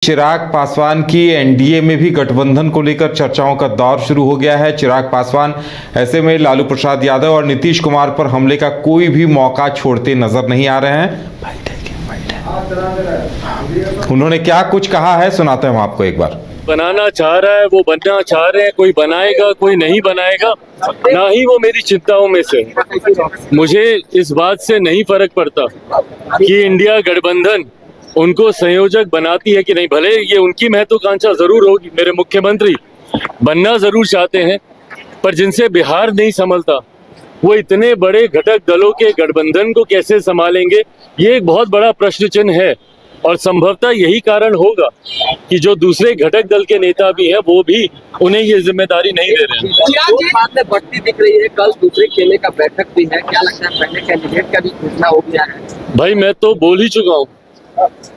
चिराग पासवान की एनडीए में भी गठबंधन को लेकर चर्चाओं का दौर शुरू हो गया है। चिराग पासवान ऐसे में लालू प्रसाद यादव और नीतीश कुमार पर हमले का कोई भी मौका छोड़ते नजर नहीं आ रहे हैं। उन्होंने क्या कुछ कहा है सुनाते हैं हम आपको एक बार। बनाना चाह रहा है, वो बनना चाह रहे हैं, कोई बनाएगा कोई नहीं बनाएगा, ना ही वो मेरी चिंताओं में से। मुझे इस बात से नहीं फर्क पड़ता कि इंडिया गठबंधन उनको संयोजक बनाती है कि नहीं। भले ये उनकी महत्वाकांक्षा जरूर होगी, मेरे मुख्यमंत्री बनना जरूर चाहते हैं, पर जिनसे बिहार नहीं संभलता वो इतने बड़े घटक दलों के गठबंधन को कैसे संभालेंगे, ये एक बहुत बड़ा प्रश्न चिन्ह है। और संभवतः यही कारण होगा कि जो दूसरे घटक दल के नेता भी हैं वो भी उन्हें ये जिम्मेदारी नहीं दे रहे हैं। बात में बढ़ती दिख रही है, कल दूसरे खेमे का बैठक भी है, क्या लगता है पहले कैंडिडेट का भी घोषणा हो गया है? भाई मैं तो बोल ही चुका हूँ,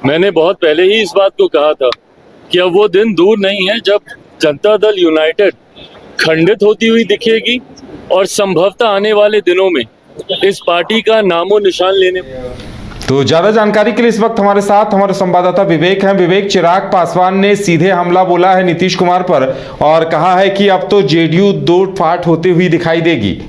मैंने बहुत पहले ही इस बात को कहा था कि अब वो दिन दूर नहीं है जब जनता दल यूनाइटेड खंडित होती हुई दिखेगी और संभवतः आने वाले दिनों में इस पार्टी का नामो निशान लेने। तो ज्यादा जानकारी के लिए इस वक्त हमारे साथ हमारे संवाददाता विवेक हैं। विवेक, चिराग पासवान ने सीधे हमला बोला है नीतीश कुमार पर और कहा है कि अब तो जेडीयू दो फाट होती हुई दिखाई देगी।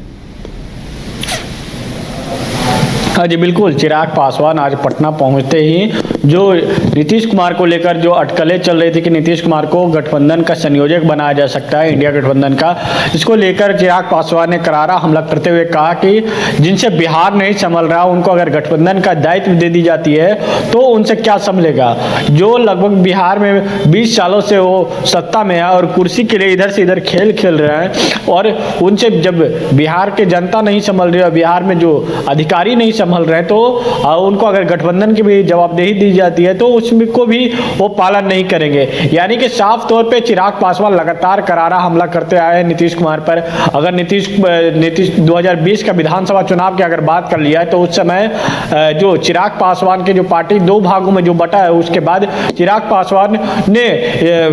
हाँ जी बिल्कुल, चिराग पासवान आज पटना पहुंचते ही जो नीतीश कुमार को लेकर जो अटकलें चल रही थी कि नीतीश कुमार को गठबंधन का संयोजक बनाया जा सकता है, इंडिया गठबंधन का, इसको लेकर चिराग पासवान ने करारा हमला करते हुए कहा कि जिनसे बिहार नहीं संभल रहा उनको अगर गठबंधन का दायित्व दे दी जाती है तो उनसे क्या संभलेगा। जो लगभग बिहार में 20 सालों से वो सत्ता में है और कुर्सी के लिए इधर से इधर खेल खेल रहे हैं, और उनसे जब बिहार के जनता नहीं संभल रही है, बिहार में जो अधिकारी नहीं संभल रहे हैं, तो उनको अगर गठबंधन की भी जवाबदेही दी जाती है तो उसको भी वो पालन नहीं करेंगे। यानी कि साफ तौर पे चिराग पासवान लगातार करारा हमला करते आए हैं नीतीश कुमार पर। अगर नीतीश 2020 का विधानसभा चुनाव की अगर बात कर लिया है तो उस समय जो चिराग पासवान के जो पार्टी दो भागों में जो बटा है, उसके बाद चिराग पासवान ने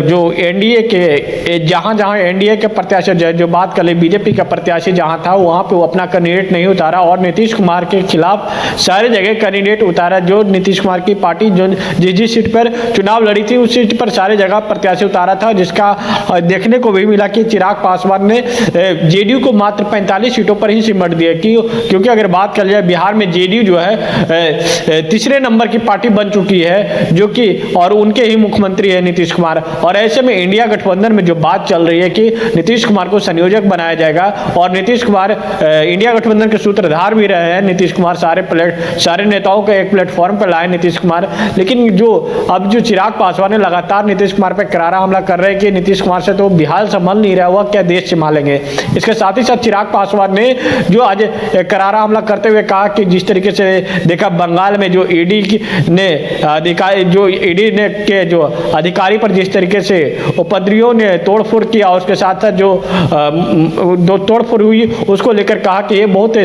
जो एनडीए के जहां एनडीए के प्रत्याशी जो बात कर ले, बीजेपी का प्रत्याशी जहां था वहां पे वो अपना कैंडिडेट नहीं उतारा और नीतीश कुमार के खिलाफ सारे जगह कैंडिडेट उतारा। जो नीतीश कुमार की पार्टी जो जिस सीट पर चुनाव लड़ी थी उस सीट पर सारे जगह प्रत्याशी उतारा था, जिसका देखने को भी मिला कि चिराग पासवान ने जेडीयू को मात्र 45 सीटों पर ही सिमट दिया। क्योंकि अगर बात कर जाए बिहार में जेडीयू जो है तीसरे नंबर की पार्टी बन चुकी है, जो कि और उनके ही मुख्यमंत्री है नीतीश कुमार। और ऐसे में इंडिया गठबंधन में जो बात चल रही है कि नीतीश कुमार को संयोजक बनाया जाएगा और नीतीश कुमार इंडिया गठबंधन के सूत्रधार भी रहे हैं। नीतीश कुमार सारे नेताओं को एक प्लेटफॉर्म पर लाए नीतीश कुमार, लेकिन अब जो चिराग पासवान ने लगातार नीतीश कुमार पर करारा हमला कर रहे हैं कि नीतीश कुमार से तो बिहार संभल नहीं रहा हुआ, क्या देश संभालेंगे। इसके साथ ही साथ चिराग पासवान ने जो आज करारा हमला करते हुए कहा कि जिस तरीके से देखा बंगाल में जो ईडी ने के जो अधिकारी पर जिस तरीके से उपद्रवियों ने तोड़फोड़ किया, उसके साथ साथ जो तोड़फोड़ हुई उसको लेकर कहा कि ये बहुत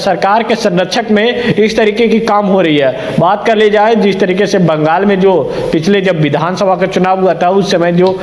सरकार के संरक्षक में इस तरीके की काम हो रही है। बात कर ली जाए जिस तरीके से बंगाल में जो पिछले जब विधानसभा का चुनाव हुआ था उस समय जो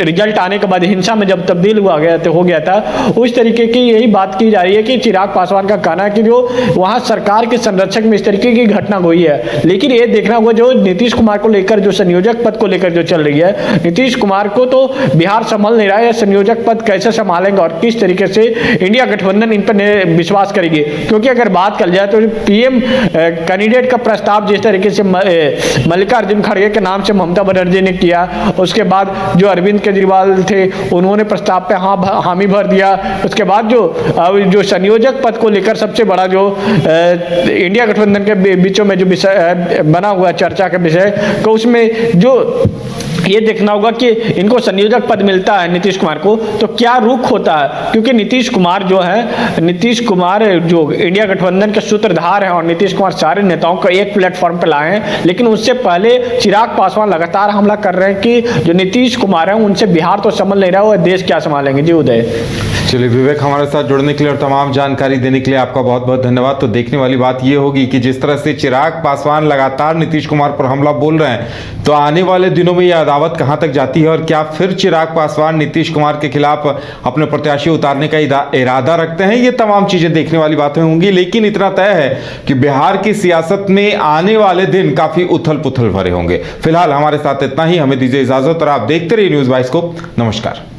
रिजल्ट आने के बाद हिंसा में जब तब्दील हो गया था, उस तरीके की यही बात की जा रही है कि चिराग पासवान का कहना है कि जो वहां सरकार के संरक्षक में इस तरीके की घटना हुई है। लेकिन ये देखना होगा जो नीतीश कुमार को लेकर जो संयोजक पद को लेकर जो चल रही है, नीतीश कुमार को तो बिहार संभल नहीं रहा है, संयोजक पद कैसे संभालेंगे और किस तरीके से इंडिया गठबंधन इन पर विश्वास करेगी। क्योंकि अगर बात कर जाए तो पीएम कैंडिडेट का प्रस्ताव जिस तरीके से मल्लिकार्जुन खड़गे के नाम से ममता बनर्जी ने किया, उसके बाद जो अरविंद केजरीवाल थे उन्होंने प्रस्ताव पे हामी भर दिया। उसके बाद जो संयोजक पद को लेकर सबसे बड़ा जो इंडिया गठबंधन के बीचों में जो विषय बना हुआ चर्चा का विषय, तो उसमें जो ये देखना होगा कि इनको संयोजक पद मिलता है नीतीश कुमार को तो क्या रुख होता है। क्योंकि नीतीश कुमार जो इंडिया गठबंधन के सूत्रधार हैं और नीतीश कुमार सारे नेताओं को एक प्लेटफॉर्म पर लाए हैं, लेकिन उससे पहले चिराग पासवान लगातार हमला कर रहे हैं कि जो नीतीश कुमार हैं उनसे बिहार तो संभल नहीं रहा है, देश क्या संभालेंगे। जी उदय। चलिए विवेक, हमारे साथ जुड़ने के लिए और तमाम जानकारी देने के लिए आपका बहुत बहुत धन्यवाद। तो देखने वाली बात यह होगी कि जिस तरह से चिराग पासवान लगातार नीतीश कुमार पर हमला बोल रहे हैं, तो तो आने वाले दिनों में यह अदावत कहां तक जाती है और क्या फिर चिराग पासवान नीतीश कुमार के खिलाफ अपने प्रत्याशी उतारने का इरादा रखते हैं, ये तमाम चीजें देखने वाली बातें होंगी। लेकिन इतना तय है कि बिहार की सियासत में आने वाले दिन काफी उथल पुथल भरे होंगे। फिलहाल हमारे साथ इतना ही, हमें दीजिए इजाजत और आप देखते रहिए न्यूज़ 22 को। नमस्कार।